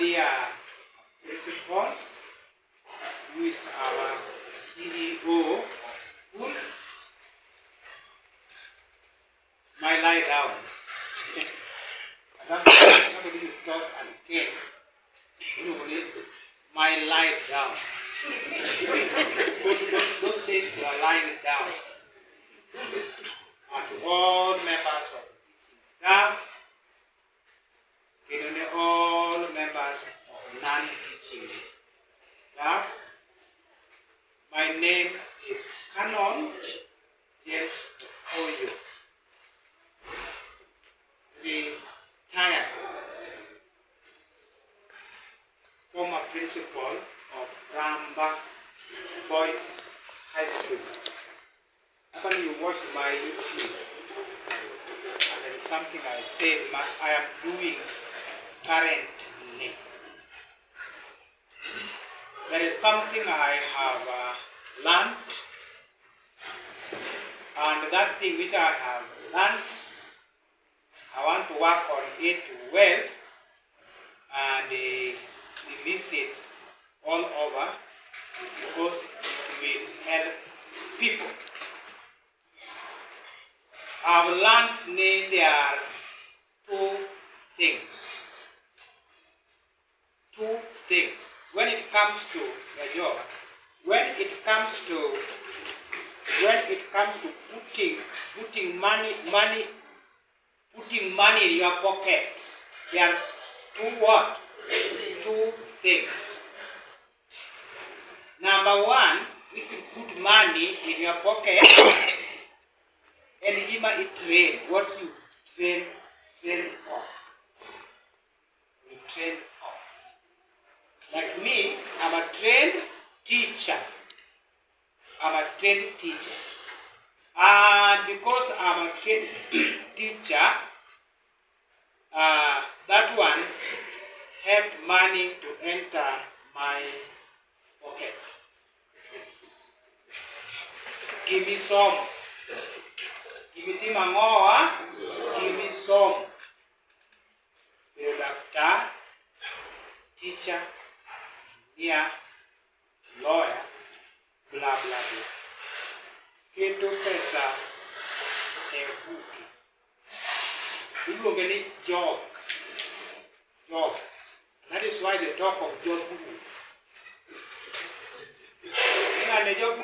dear principal, who is our CEO of the school, my lie down. Somebody you talk and came, my lie down. Those days we are lying down. And to all members of the staff, all members of non-teaching staff, my name is Canon Okoyo, retired former principal of Ramba Boys High School. After you watched my YouTube, and there is something I said I am doing currently. There is something I have learned, and that thing which I have learned, I want to work on it well and release it all over because it will help people. I've learned there are two things. When it comes to the job, when it comes to putting money in your pocket, there are two things. Number one, if you put money in your pocket and give it train, what you train on. You train on. Like me, I'm a trained teacher. And because I'm a trained teacher, that one helped money to enter my pocket. Give me some. Give me mangoa. Give me some. Be a doctor, teacher, engineer, lawyer, blah blah blah. Keto pesa ehuki. People get it job. That is why they talk of job. The job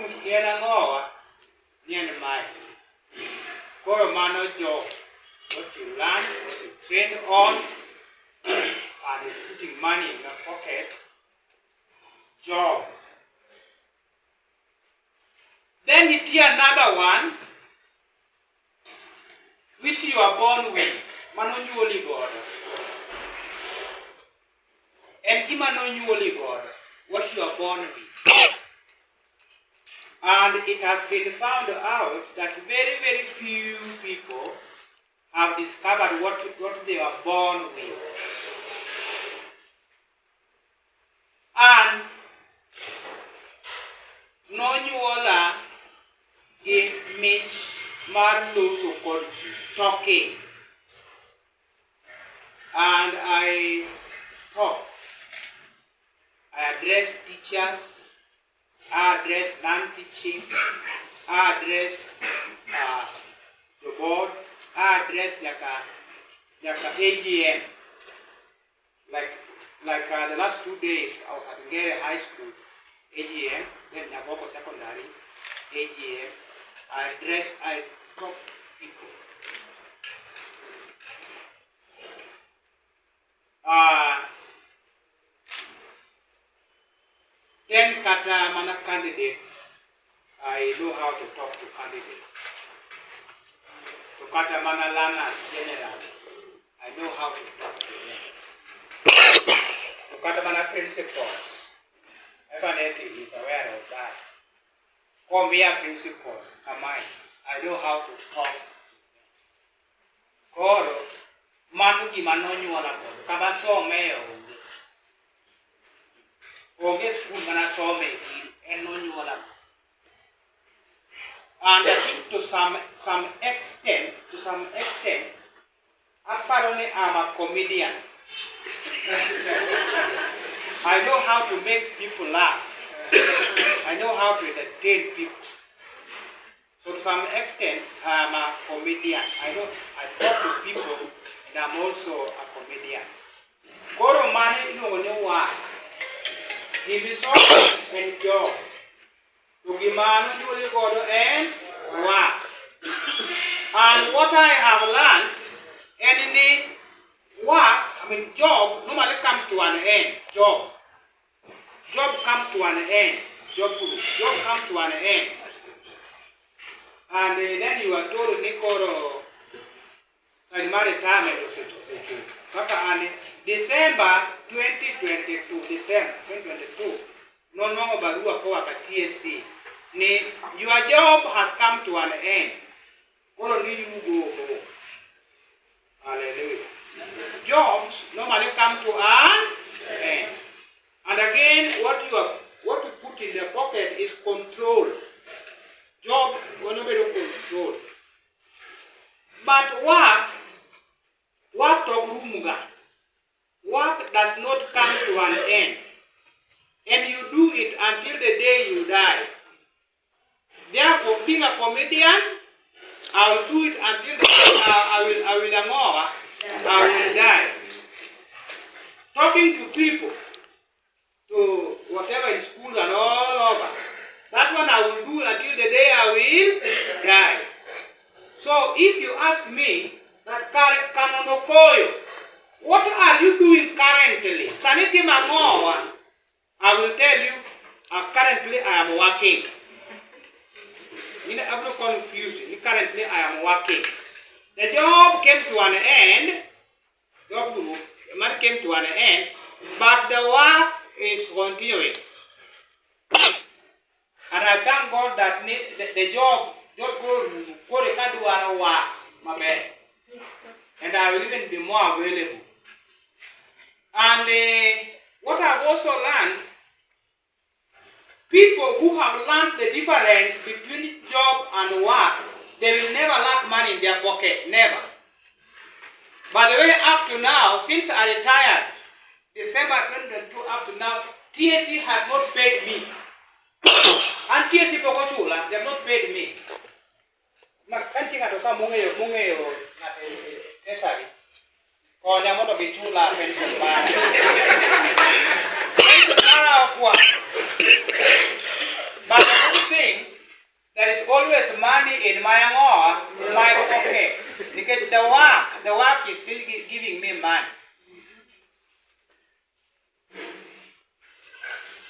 mano job. What you learn, what you train on, and is putting money in your pocket. Job. Then it is another one which you are born with. Manonyuoli God. And Kimanonyuoli God. What you are born with. And it has been found out that very, very few people have discovered what they are born with. And no nyuola gi mich mar loso kod talking. And I talk. I address teachers. I address non-teaching, I address the board, I address like a AGM. Like the last 2 days, I was at Gere High School AGM, then Naboko Secondary AGM. I talk to people. Then kata mana candidates, I know how to talk to candidates. To kata mana learners generally, I know how to talk to them. To kata mana principals, everybody is aware of that. Come here principals, I know how to talk to them. Koro, manu gimanonyo wala ko, kabaso meo. School and I think to some extent, apparently I'm a comedian. I know how to make people laugh. I know how to entertain people. So to some extent, I'm a comedian. I talk to people, and I'm also a comedian. Koro mane iluongo ni work. Gimisomo en job. To gimano iluongo godo en work. And what I have learned, any work, job normally comes to an end. Job comes to an end. Job comes to an end. And then you are told Nikoro Salimari retirement of December 2022, no longer Barua Koaka TSC. Your job has come to an end. Koro need you go home. Hallelujah. Jobs normally come to an end. And again, what you put in the pocket is control. Job will not be control. But work does not come to an end. And you do it until the day you die. Therefore, being a comedian, I will do it until the day I will die. Talking to people, to whatever in school and all over, that one I will do until the day I will die. So if you ask me, that Canon Okoyo, what are you doing currently? Saniti Mangoa, I will tell you, currently I am working. I'm not confused. Currently I am working. The job came to an end. Came to an end, but the work is continuing. And I thank God that the job and I will even be more available. And what I've also learned, people who have learned the difference between job and work, they will never lack money in their pocket, never. By the way, up to now, since I retired, December 2022 up to now, TSC has not paid me. And TSC Pokochula, they have not paid me. Kanting atoka mungeyo tesari. Konya moto bichula pension bana. But the good thing, there is always money in my pocket. Because the work is still giving me money.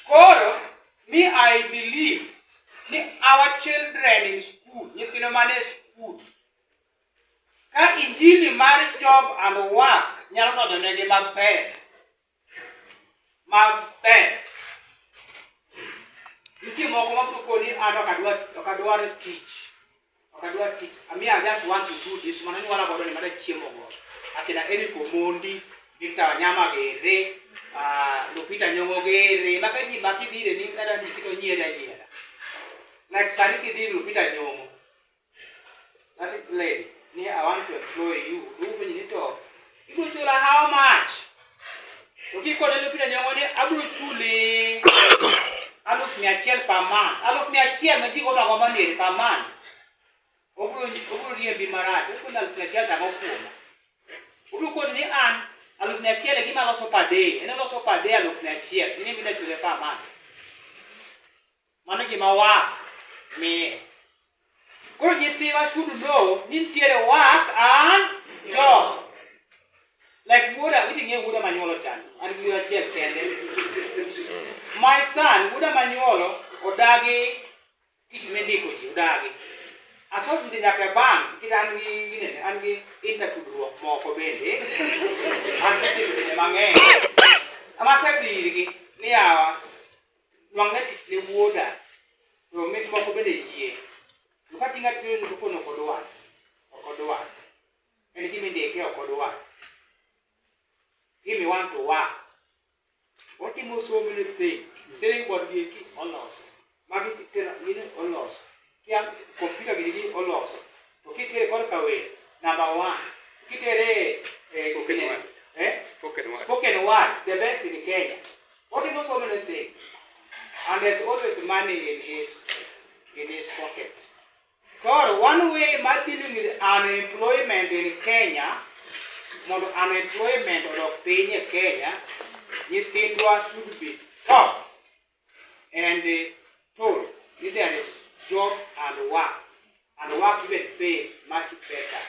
Koro, me I believe our children in school, school, can injili marry job and work, nyalo to negi magber. Niki moko mabuko ni okadwa teach. I just want to do this. Manani wala godo ni mara chiemo go. Akina Eriko Mondi, Victor Nyama gere, Lupita Nyongo gere, makaji dire ni kada nikito nyera. Like Saniki di Lupita Nyongo. That is lady. I want to employ you. You go to how much? Okay, call Lupita Nyongo ni abu chuli. Aluf mi achiel per month. Aluf mi achiel mati go ma ni per month. Oburu rie bi marate, ko na flecha ta ko. Oburu ko ni an, aluf na chiele gi malo so per day. Ene lo so per day aluf na chiele. Ni bi na chule per month. Mano gi ma work me. Ko ni fever should know, ni tiere work and job. Like Buddha, we didn't Buddha Manuolo chan, and we are just standing. My son, Buddha Manuolo, Odagi, it medico, Odagi. As what did the bank, it and we into more for baby. I'm the Mange. I must have the near magnetic water to make more for the year. Looking at you to put no Kodoan or Kodoan. And give me the care of Kodoan. Give me one to work. What you most so many things, selling what we keep on loss. Market on loss. Computer gidi oloso to kitere korka we number 1 kitere spoken word the best in Kenya. But he knows so many things. And there's always money in his pocket. God, one way my dealing with unemployment in Kenya, not unemployment or paying Kenya, you think what should be taught and told if there is job and work even pays much better.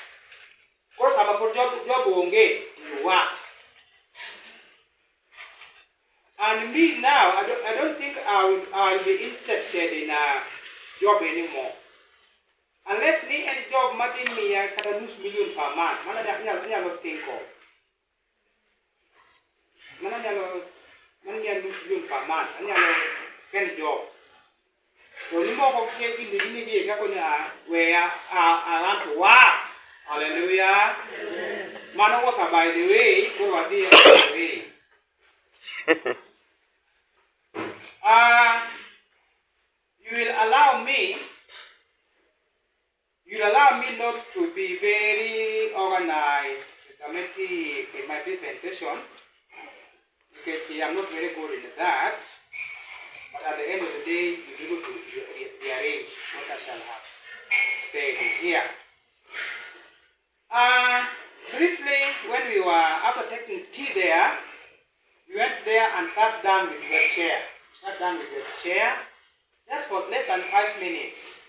Of course, I'm a job onge, you work. And me now, I don't think I'll be interested in a job anymore. Unless me any job making me I can lose million per month. Man, I don't think of. Man, I lose million per month. I get job. So the more of getting the day where I want to work. Hallelujah. Man was by the way, go the way. You will allow me not to be very organized, systematic in my presentation, because I'm not very good in that. But at the end of the day, you be able to rearrange what I shall have said here. Briefly, when we were after taking tea there, we went there and sat down with your chair. Just for less than 5 minutes.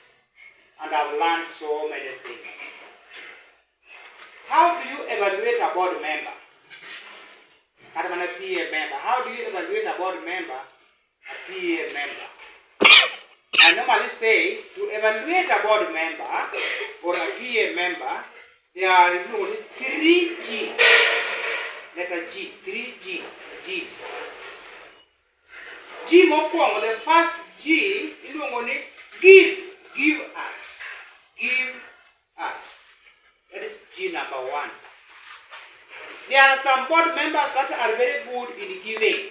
And I've learned so many things. How do you evaluate a board member? A PA member. How do you evaluate a board member? A PA member. I normally say to evaluate a board member or a PA member, there are usually 3 G. Letter G. 3 G's. G mokwongo, the first G iluongo ni give us. Give us. That is G number 1. There are some board members that are very good in giving.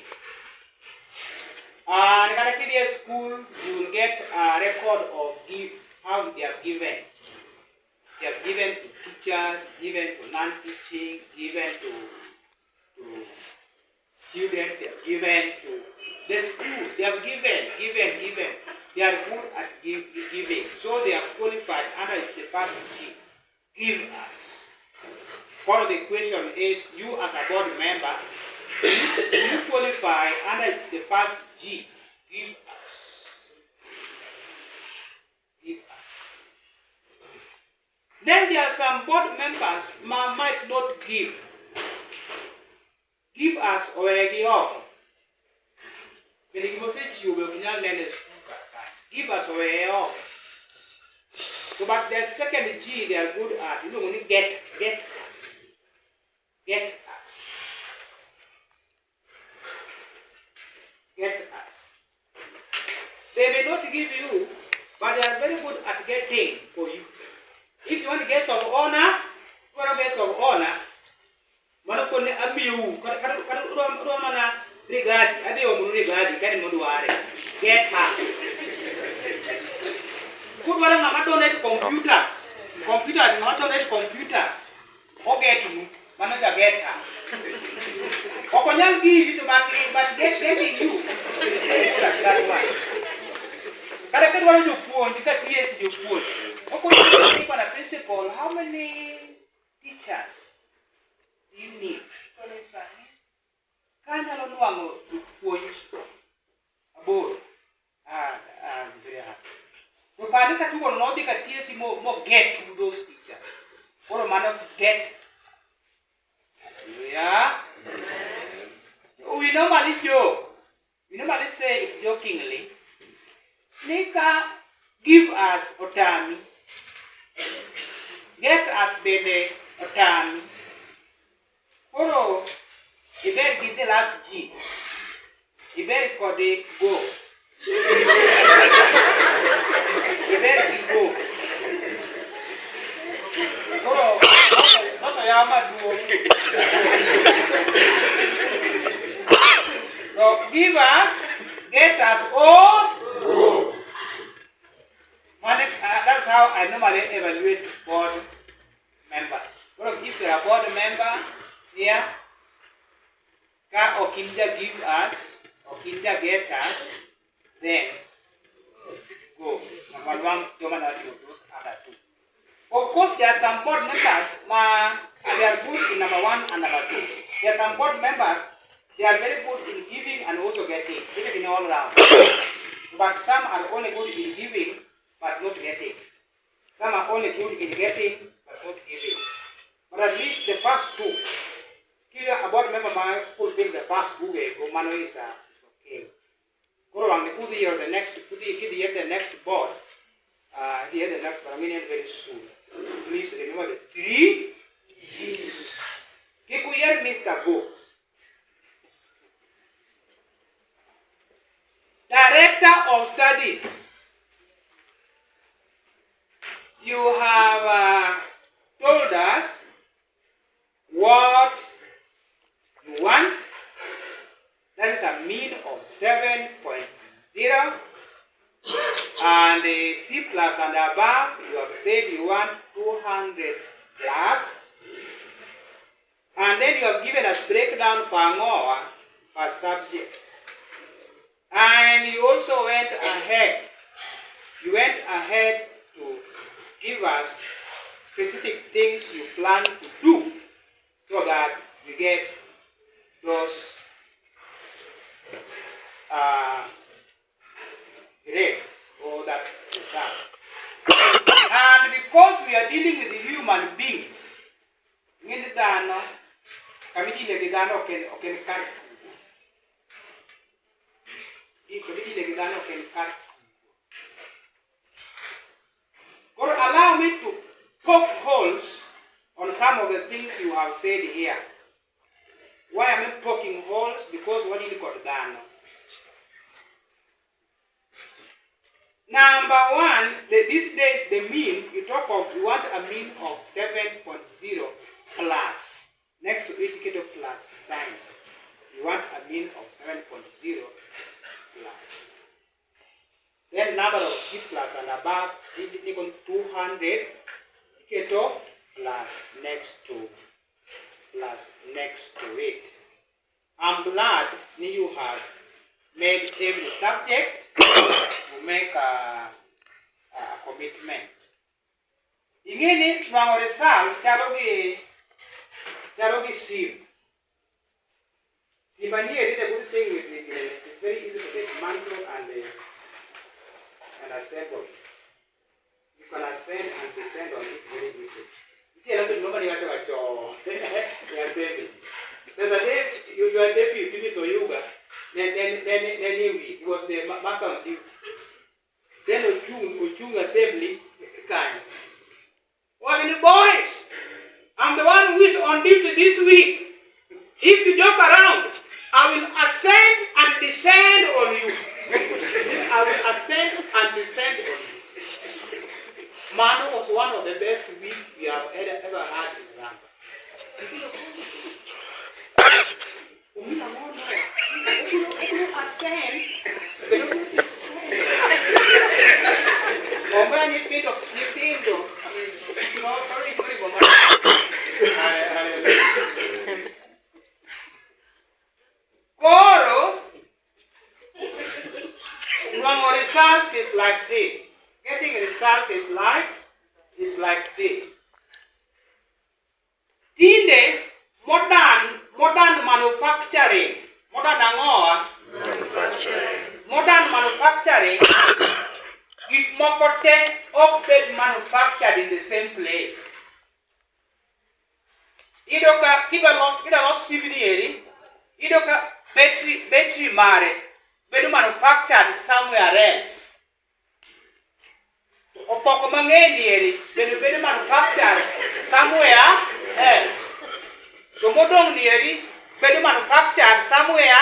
In Katakiria school, you will get a record of how they have given. They have given to teachers, given to non-teaching, given to students, they have given to the school, they have given. They are good at giving. So they are qualified under the first G. Give us. Part of the question is, you as a board member, do you qualify under the first G? Give us. Give us. Then there are some board members might not give. Give us or give up. When you say you will not learn the give us away off. So, but the second G they are good at, you know, when you get us. Get us. Get us. They may not give you, but they are very good at getting for you. If you want a guest of honor, manokone abiu, mana regard, adio regard, can get us. Good one, I'm donate computers. Computers, not donate computers. Forget you, manager get us. Okonyang give it but getting you. That one. Character one you put, you got TS you put. Okonyang on a principal, how many teachers do you need? Can't alone one to point a board. I'm very happy. But you will not be a TSC more get to those teachers. Or a man of get. Yeah. We normally joke. We normally say it jokingly. Nika give us otami. Get us baby otami. Oro, you better give the last G. You better call the go. You better go. Oro, not a yama do. So give us, get us, or go. That's how I normally evaluate board members. If you are a board member here, Ka Okinja give us, Okinja get us, then go. Number one, those other two. Of course, there are some board members they are good in number one and number two. There are some board members, they are very good in giving and also getting, even in all round. But some are only good in giving, but not getting. Some are only good in getting, but not giving. But at least the first two, a board member might fulfill the first two, Mano is okay. Go along the put the next, the next board, the next, but I mean very soon. Please remember the three G's. Kikuyer Mr. Go. Director of Studies. You have told us what you want. That is a mean of 7.0. And the C plus and above, you have said you want 200 plus. And then you have given us breakdown per hour per subject. And you also went ahead. You went ahead to give us specific things you plan to do so that you get those grades, or that's the result. And because we are dealing with human beings, or allow me to poke holes on some of the things you have said here. Why am I poking holes? Because what you got done. Number one, these days the mean, you talk of, you want a mean of 7.0 plus. Next to indicator plus sign. You want a mean of 7.0 plus. Then number of C plus and above, equal 200, indicator plus next to it. I'm glad you have made every subject to make a commitment. Again, our results, chalogi sieve. Sivani did a good thing with it. It's very easy to dismantle and assemble. You can ascend and descend on it very easily. Nobody has to go. They are saving. There's a day you are deputy to yoga. Then he was the master on duty. Then Uchung assembly kind. Well, the boys, I'm the one who is on duty this week. If you joke around, I will ascend and descend on you. I will ascend and descend on you. Manu was one of the best weeks we have ever had in Ramba. Ascend, Koro, from results is like this. Getting results is like this. Today, modern manufacturing, modern manufacturing, it mokote opted manufactured in the same place. Idoka kiba lost civilian, idoka battery mare, bedu manufactured somewhere else. Opoko mangeni bedu manufactured somewhere else. So modern theory, bedu manufactured somewhere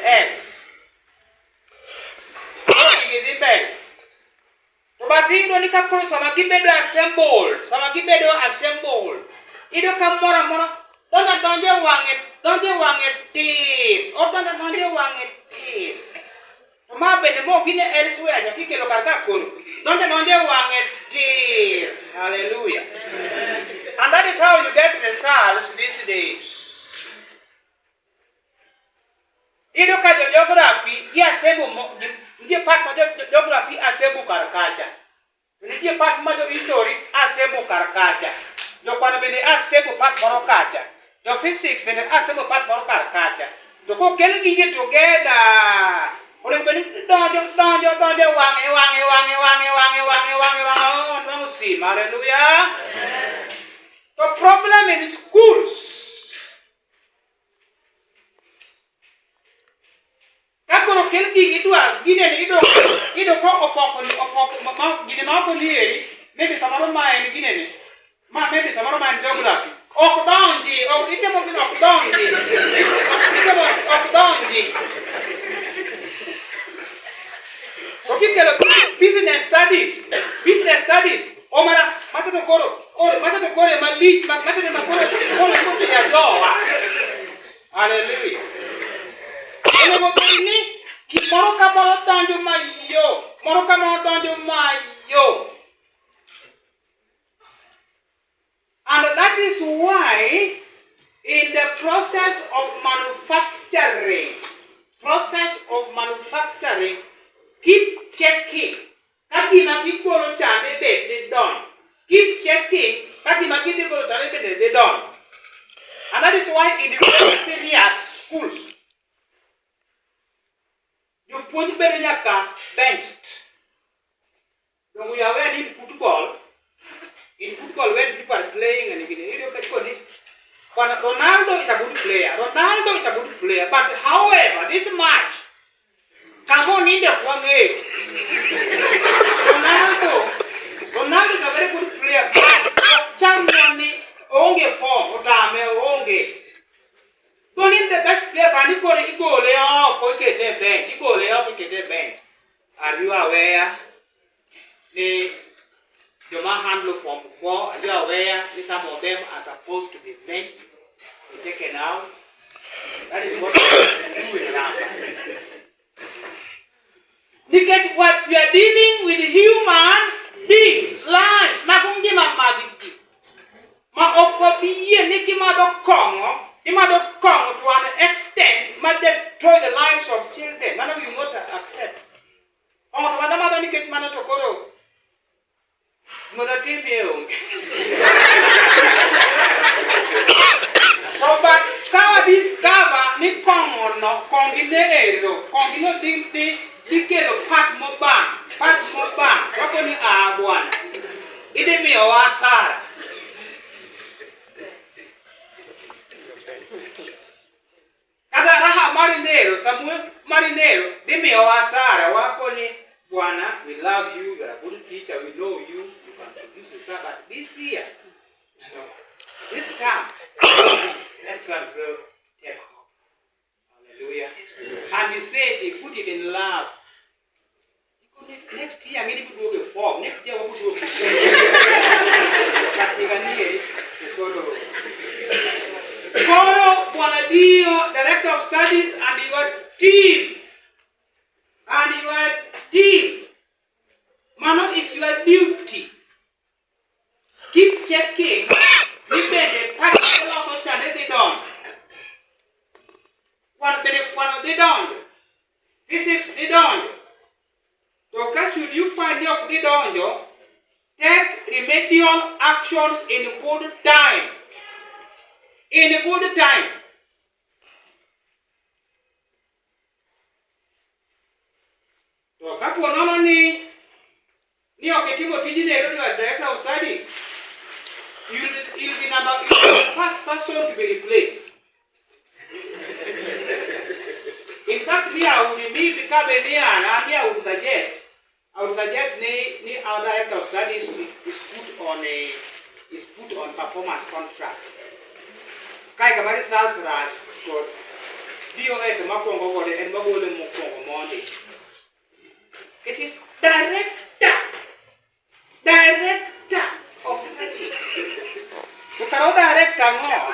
else. But you don't need to some gibedo assemble. Ido come more. Don't you want it teeth. Or don't you want it teeth. Ma bene mo gine elsewhere, ya kike lo kakakuru. Don't you want it teeth. Hallelujah. And that is how you get results these days. Ido ka geography ya sebo ntie part ma geography asebo karkacha. Ntie part ma history asebo karkacha. Jo kwana bende asebo part moro kacha. Jo physics bende asebo part moro karkacha. To ko kel gige together. Ore bende donjo wange no see. Hallelujah. The problem in schools. Kakoro kel gigi dwa gine ido ko opoko gine ma ko lieri maybe samaro ma en gine ni ma maybe samaro ma en geography ok donji ok itemo gino ok donji itemo ok donji okikelo business studies o mara matato koro malich matato makoro ya jowa. Hallelujah. Ene bini ki moro ka donjo mayo. And that is why in the process of manufacturing, keep checking. Kadima kikolo chane they done. Keep checking. Kadima kikolo chane they done. And that is why in the very senior schools, you put Berunyaka benched. When we are in football, when people are playing and but Ronaldo is a good player. But however, this match, come on in the one game. Ronaldo is a very good player, but champion onge form, onge. Don't need the best player, but you go lay off, bench. Are you aware? The man handle from before, are you aware that some of them are supposed to be benched, to be taken out? That is what we do with Ramba. Look at what we are dealing with human beings, lives. To an extent, might destroy the lives of children. None of you not accept. So, but kawa discover ni kongo no kongino di kelo pat mo bang wako ni bwana ide mi owasara kata raha marinero di mi owasara wako ni bwana, we love you, you are a good teacher, we know you can produce yourself, but this year, this time, let's also take hope. Hallelujah. And you said he put it in love. Next year, maybe we will do a form. Next year, we will do a Koro Buanadio, Director of Studies, and your team. Mano is your duty. Keep checking. Depende, practical also channel they done. One they done. Physics they done. So, should you find out they done, take remedial actions in good time. So, kapo nono ni oketimo tijini Director of Studies. You'll be the first person to be replaced. In fact, me, I would need to come in here and I would suggest our Director of Studies is put on performance contract. Kai kamari sasraj to DOS makongo gole and magole mokongo Monday. It is director of studies. You cannot director more.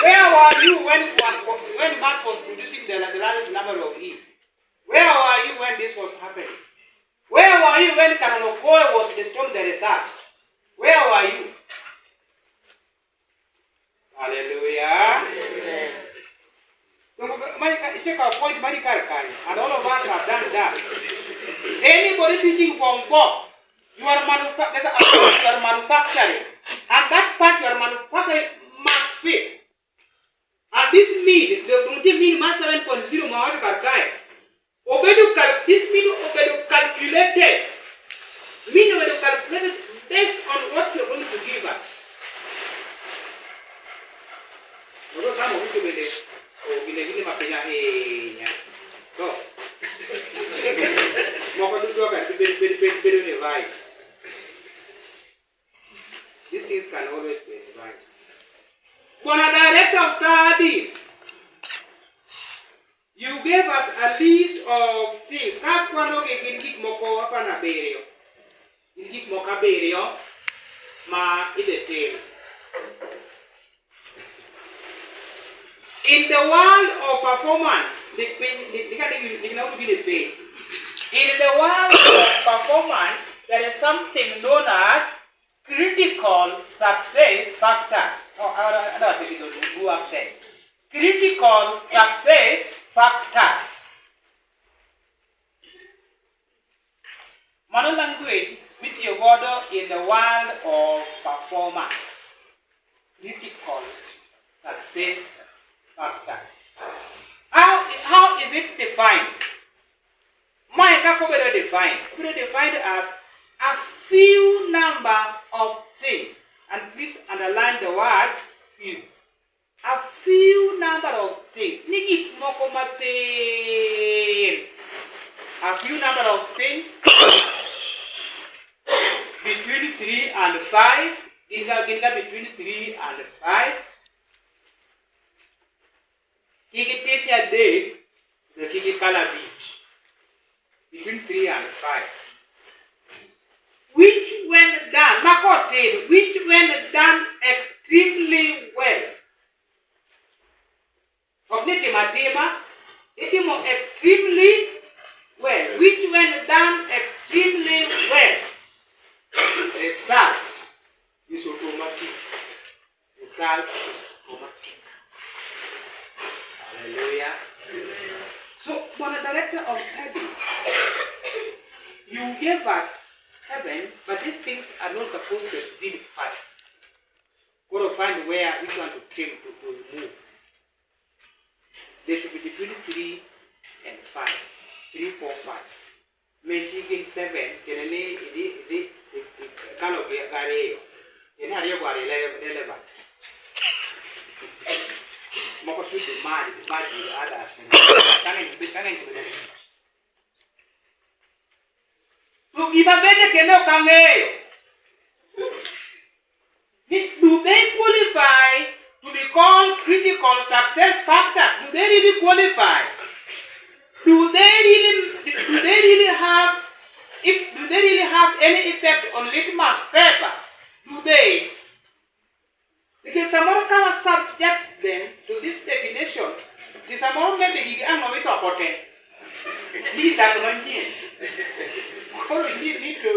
Where were you when Max was producing the largest number of E? Where were you when this was happening? Where were you when Canon Okoyo was destroying the research? Where were you? that. Anybody teaching from God, you are manufacturing. And that part you are manufacturing must fit. And this mean, the routine mean mass 7.0 Mawat Karkai. This mean calculated. Mean calculated based on what you're going to give us. Some of you will give a go. Revised. These things can always be revised. For a director of studies, you gave us a list of things. In the world of performance, in the world of performance, there is something known as critical success factors. Critical success factors. Modern language with your word in the world of performance. Critical success factors. How is it defined? Defined as a few number of things, and please underline the word few. A few number of things. A few number of things between 3 and 5. Between 3 and 5. Day, the Kiki Color Beach. Between 3 and 5. Which when done extremely well. Extremely well. Which when done extremely well. Results is automatic. Results is automatic. Hallelujah. So, for the director of studies, you gave us 7, but these things are not supposed to exceed 5. Got to find which one to trim to remove. They should be between 3 and 5. 3, 4, 5. Making 7, kind of gareo. In how you got 11. Moko should be mad, the others. To give a better cannot come here. Do they qualify to be called critical success factors? Do they really qualify? Do they really have any effect on litmus paper? Do they? Because some more can subject them to this definition. Some more maybe I'm not about it. Need to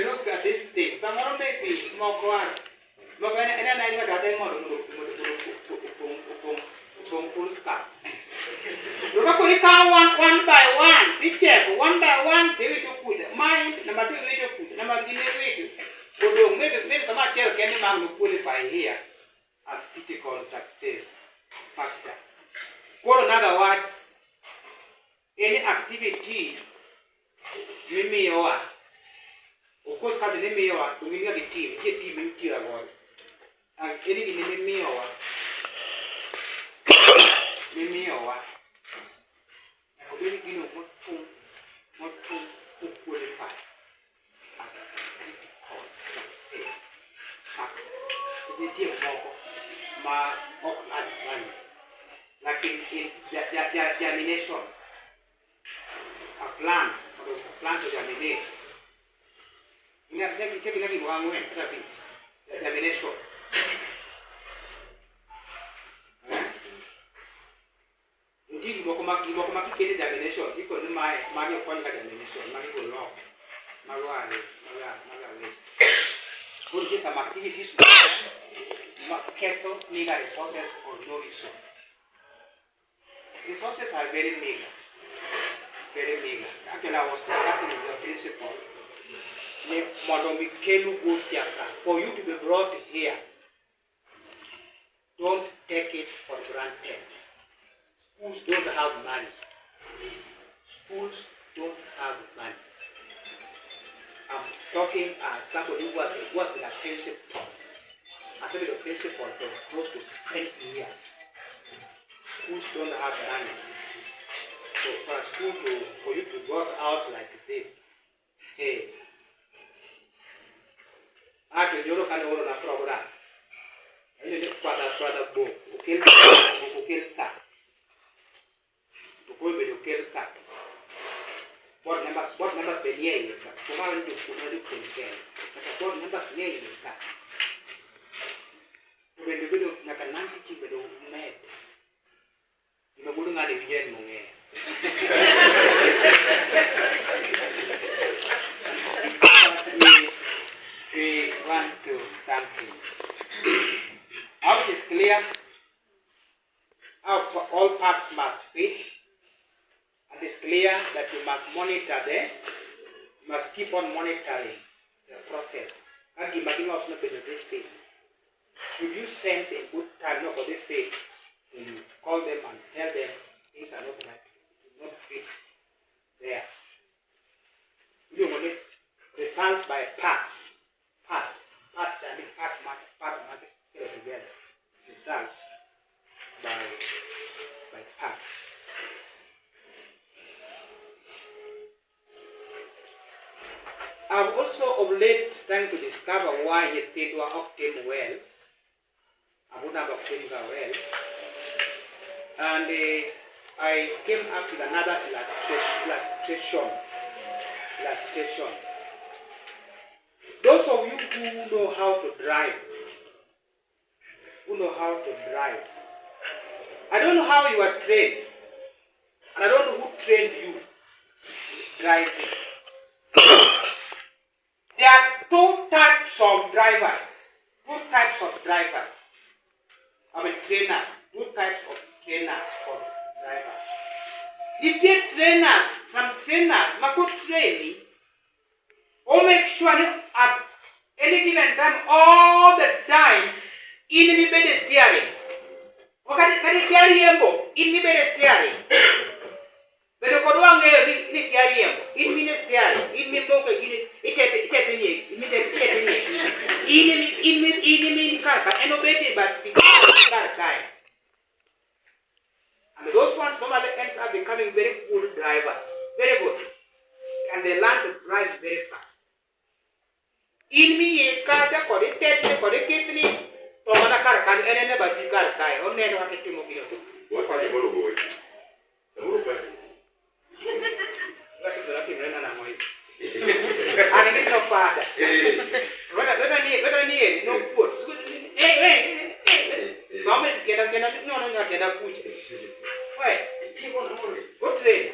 look at this thing. Some more maybe more one. But when I got them more full scar. Look at one by one. Teacher, one by one, they will put mind, number 2, they will put number 3. Maybe some child can qualify here as critical success factor. Or in other words, any activity, of course, the team, and anything what to qualify as critical success factor. Like in germination, a plant to germinate. Germination. Indeed, you go germination. You could my germination. Good case of activities, careful, meager resources or no resource. Resources are very meager. very meager. Actually, I was discussing with the principal. For you to be brought here, don't take it for granted. Schools don't have money. Schools don't have money. I'm talking as somebody who was with a principal. I said the principal for close to 20 years. Schools don't have money. So for you to work out like this, hey, after you look at the program, and you look at the book, okay, cat. To go with your cat. What numbers be near you? Come out into what numbers near you? When you do like a 90 chip, you mad. You know, wouldn't have again. We want to thank you. How it is clear, how all parts must fit. And it's clear that you must monitor them. You must keep on monitoring the process. And you must not be this thing. Should you sense a good time, not for this thing, when you call them and tell them things are not right, do not fit there. You want it results by parts and part together. Results by parts. I've also of late trying to discover why it did obtain well. I would have obtained well. And I came up with another illustration. Those of you who know how to drive, I don't know how you are trained, and I don't know who trained you driving. There are two types of drivers. Trainers. Two types of trainers for drivers. If they trainers, some trainers, good training, or make sure at any given time, all the time, in the bed steering. Or can you carry him in the bed steering? But you could want to carry him in the steering, in the book, in car, and obey but the car time. And those ones normally ends up becoming very good drivers. Very good. And they learn to drive very fast. In me, car, for the test, for the kidney, for the car, and never see car time, or never have to move it. What was the boy? The movement. What is the lucky runner? I didn't know father. Whether near, no foot. Hey. Somebody cannot push it. Why? Good train.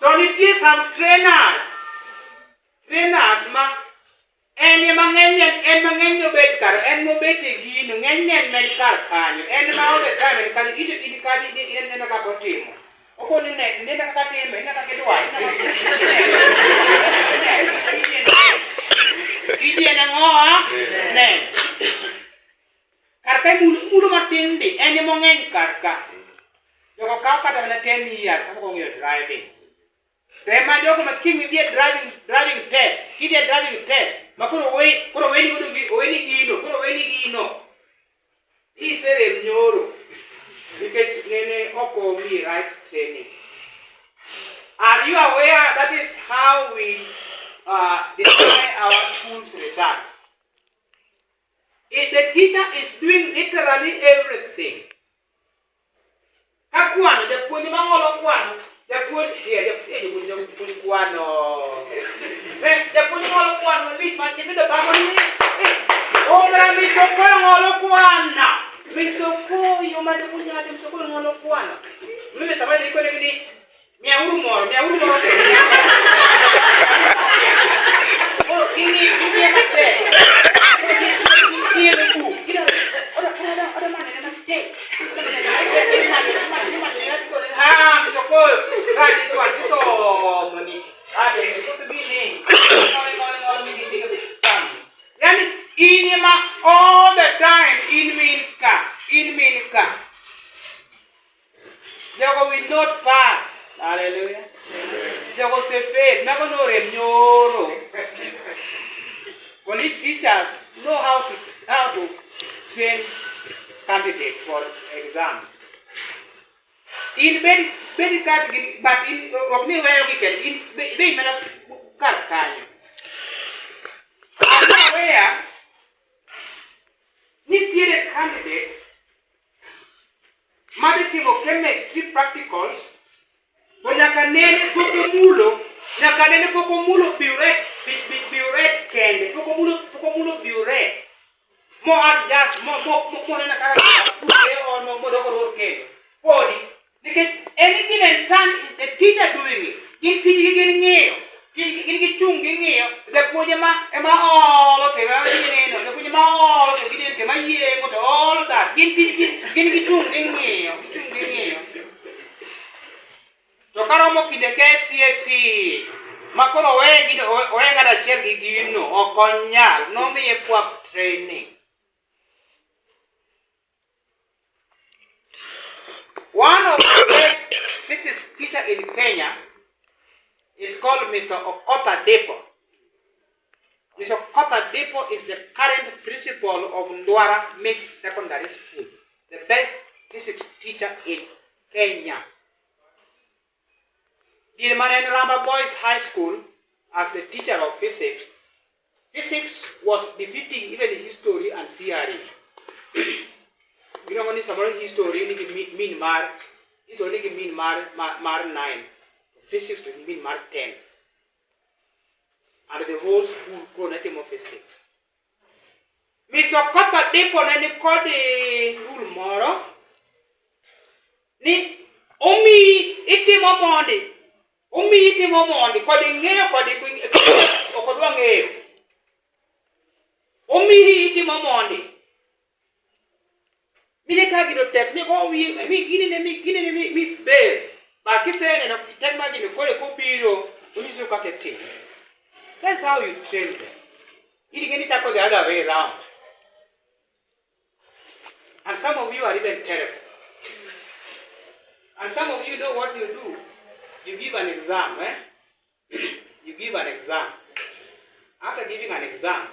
Don't it is some trainers? And mangenyo bet car, and no betting, and many car can, and now the time and can eat it in the car in the cup of team. According to that, never got him, and never get white. Karka mulu matindi, any mongen karka. You go kaka than 10 years, how you're driving. The Majok king with the driving test. He did driving test. Makuro wait, put away Gino. He said a Nyoro. Because Nene Oko me right training. Are you aware that is how we define our school's results? The teacher is doing literally everything. Kakuan, the Punimangolo of one. The good here, the put one or the Punimolo of one will lead my into the family. Oh, Mr. Polo Mr. Po, you might put out him so one. Maybe somebody could have been Miaumor. Oh, give me a day. Here's the food. You know, other man, and I'm dead. Okoyo. Try this one. This all money. It's supposed to be me. Yani inima all the time in Milka. They will not pass. Hallelujah. They will say faith. Never know remnyoro. Only teachers know how to train candidates for exams. In very category, but in Ogni where we can in they may not can. Where need candidates, medical chemistry practicals, when you can name Kokomulo buret candy, Kokomulo buret. More just more than a or more candy. Body, because any given time is the teacher doing it. Getting here. Getting the Pujama, Emma all of the Pujama all of the all that. Getting to Karamoki the KCSC. Makoro Wegi or Egada Chergino or Cognac, no me a pop training. One of the best physics teachers in Kenya is called Mr. Okoyo. Mr. Okoyo is the current principal of Ndwara Mixed Secondary School, the best physics teacher in Kenya. He remained in Ramba Boys High School as the teacher of physics. Physics was defeating even history and CRE. You know, when it's about history, it mean mar 9. Physics to mean mar 10. And the whole school go nothing of physics. Mr. Okoyo and he called the rule moro. Ni omi iti momondi kodi ngeo kodi okodwa ngeo. Omi iti momondi. Mine kagiro tek mi go mi fail. Ba kisene no tek ma gino kole ko biro unisu ka kete. That's how you train them. It can go the other way around. And some of you are even terrible. And some of you know what you do. You give an exam, You give an exam. After giving an exam,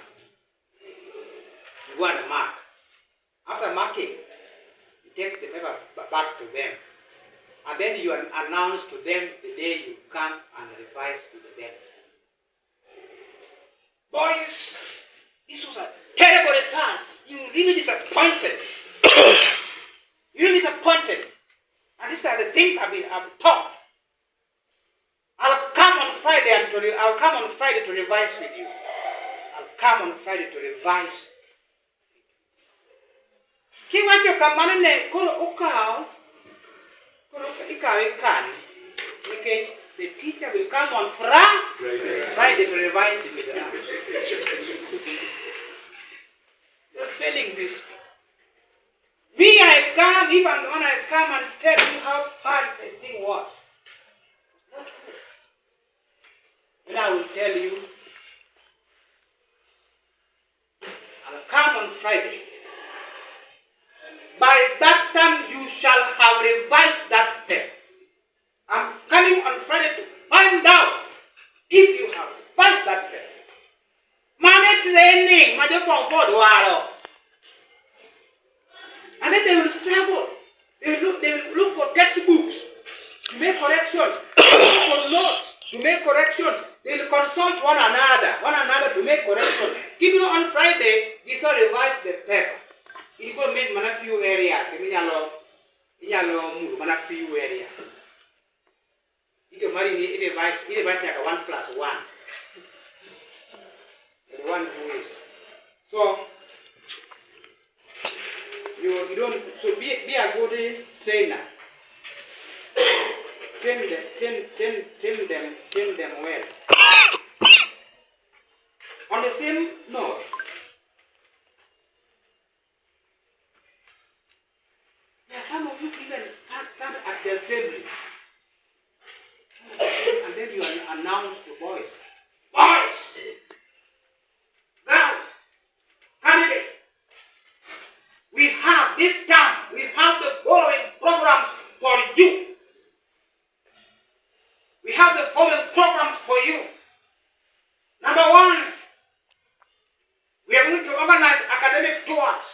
you go and mark. After marking, you take the paper back to them. And then you announce to them the day you come and revise with them. Boys, this was a terrible result. You really disappointed. And these are the things I've taught. I'll come on Friday to revise with you. Kiwacho kamane kolo ukao ikani. Because the teacher will come on Friday to revise with you. You're failing this. When I come and tell you how hard the thing was. Not good. And I will tell you, I'll come on Friday. By that time, you shall have revised that text. I'm coming on Friday to find out if you have revised that text. Money training, and then they will struggle. They will look for textbooks to make corrections. They will look for notes to make corrections. They will consult one another to make corrections. Give you on Friday, this will revise the paper. It will make a few areas. Few areas. It will revise like 1+1. The one who is. So you don't. So be a good trainer. Train them well. On the same note, there are some of you even stand at the assembly. announce to boys, girls, candidates, we have this time, we have the following programs for you. We have the following programs for you. Number one, we are going to organize academic tours.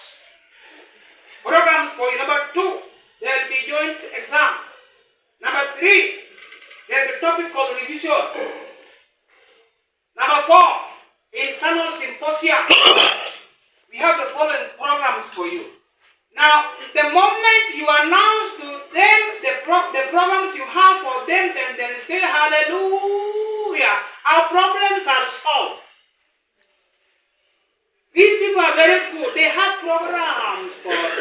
Programs for you. Number two, there will be joint exams. Number three, there will be topical revision. Number four, internal symposium. We have the following programs for you. Now, the moment you announce to them the programs you have for them, then they say, hallelujah, our problems are solved. These people are very good. They have programs for us.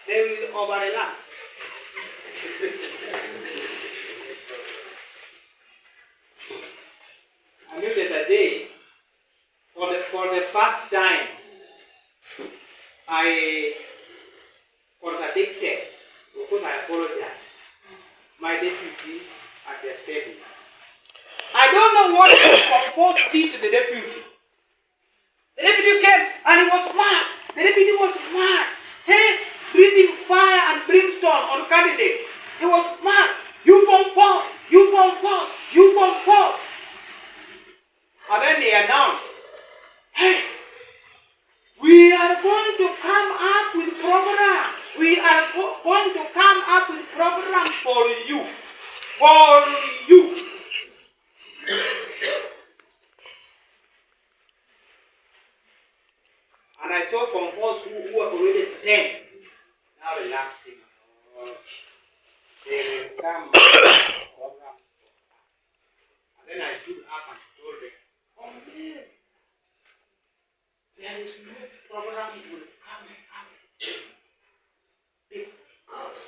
They will overlap. I knew there's a day, for the first time, I contradicted, because I apologize, my deputy at the assembly. I don't know what the force did to the deputy. The deputy came and he was mad. The deputy was mad. Hey, breathing fire and brimstone on candidates. He was mad. You form force. You form force. You form force. And then they announced, hey, we are going to come up with programs. We are going to come up with programs for you. For you. And I saw from us who were already tensed, now relaxing. They will come up with programs for us. And then I stood up and told them, oh man, there is no program will come up because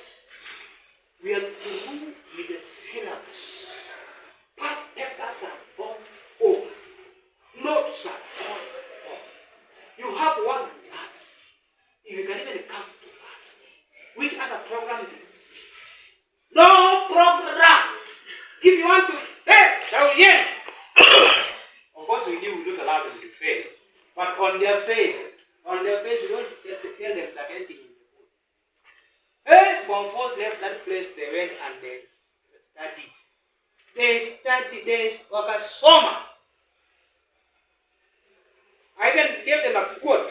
we are through with the syllabus. Past papers are gone over. Notes are gone over. You have one lab. If you can even come to us, which other program do you? No program. If you want to fail, that will end. Of course, we don't allow them to fail. But on their face, you don't have to tell them that anything is good. Hey, from first left that place, they went and they studied. They work at summer. I even gave them a quote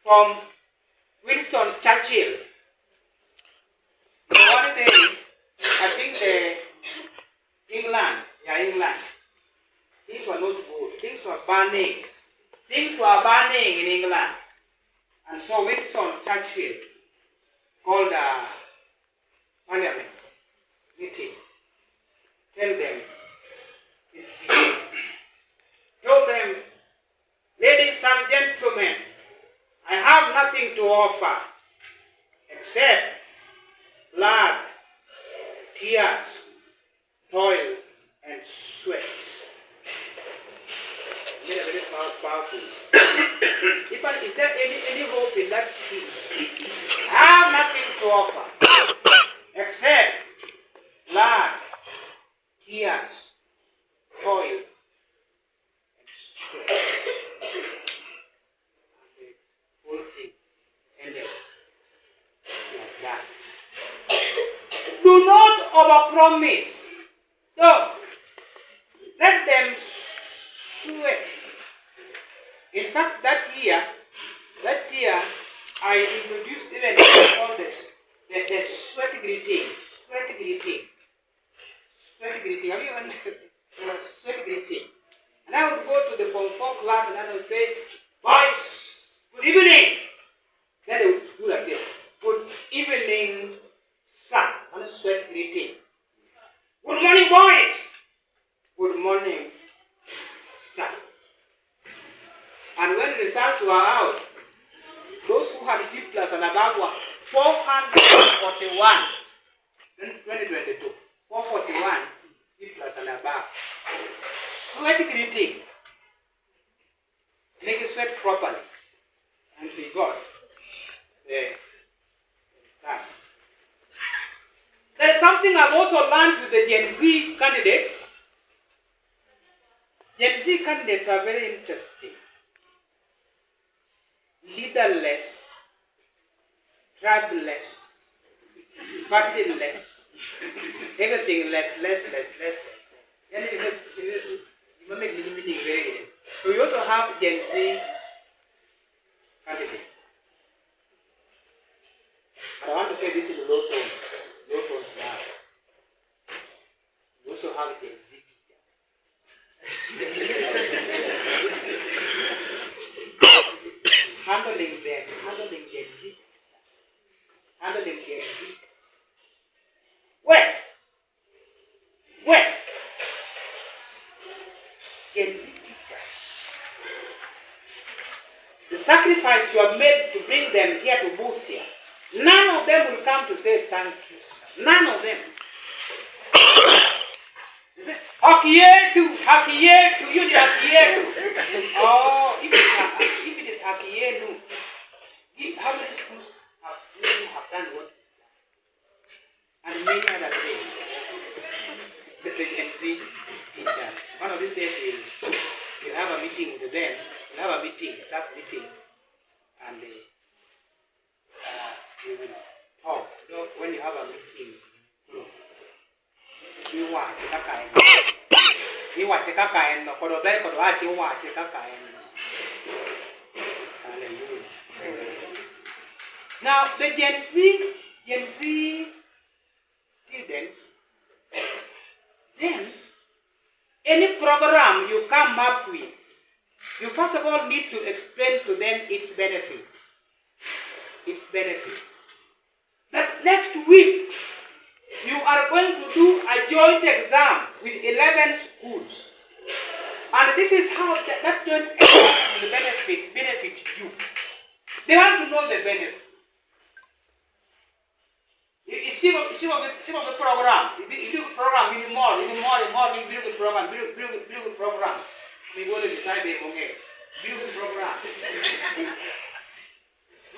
from Winston Churchill. One day, I think England, things were not good. Things were burning. Things were burning in England. And so Winston Churchill called a parliament meeting. Tell them, told them, ladies and gentlemen, I have nothing to offer except blood, tears, toil, and sweat. Very powerful. Is there any hope in that speech? I have nothing to offer except blood, tears, toil, and sweat. And the whole thing ended like that. Do not overpromise. No. Let them sweat. In fact, that year, I introduced even all this, the sweat greeting. Sweat greeting. Have you ever sweat greeting? And I would go to the Form 4 class and I would say, boys, good evening. Then they would do like this. Good evening, sir. On a sweat greeting. Good morning, boys. Good morning, sir. And when the results were out, those who had C plus and above were 441 in 2022. 441 C plus and above. Sweat greeting. Make it sweat properly. And we got the result. There is something something I've also learned with the Gen Z candidates. Gen Z candidates are very interesting. Leaderless, tribeless, partyless, everything less. So we also have Gen Z candidates. But I want to say this in low tones now. We also have Gen Z teachers. handling Gen Z. Handling Gen Z. Where? Gen Z teachers. The sacrifice you have made to bring them here to Busia, none of them will come to say thank you, sir. None of them. They say, Hakietu, you need Hakietu. Oh, if it is Hakietu, how many schools have done what? And many other things. The Gen Z teachers. One of these days we'll have a meeting with them. We'll have a meeting, staff meeting, and we will talk. When you have a meeting, you watch kakaen. Now the Gen Z students, then any program you come up with, you first of all need to explain to them its benefit. That next week, you are going to do a joint exam with 11 schools. And this is how that joint exam will benefit you. They want to know the benefit. You see what the program. You do the program, you do more, you build the program, build the program. We go to the side, build the program.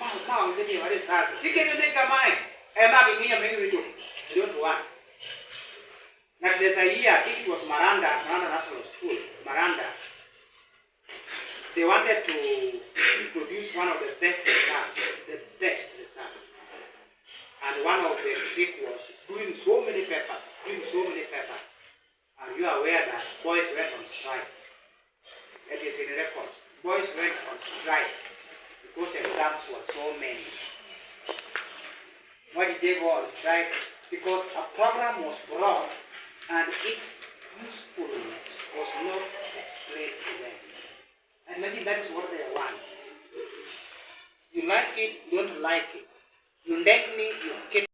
Mom, the what is hard. You can make a mind. Don't want. Now there's a year, I think it was Maranda National School, Maranda. They wanted to produce one of the best research. And one of the trick was doing so many papers. And you are aware that boys went on strike. That is in the records. Boys went on strike because exams were so many. Why did they go on strike? Because a program was brought and its usefulness was not explained to them. And imagine that is what they want. You like it, you don't like it. You like me, you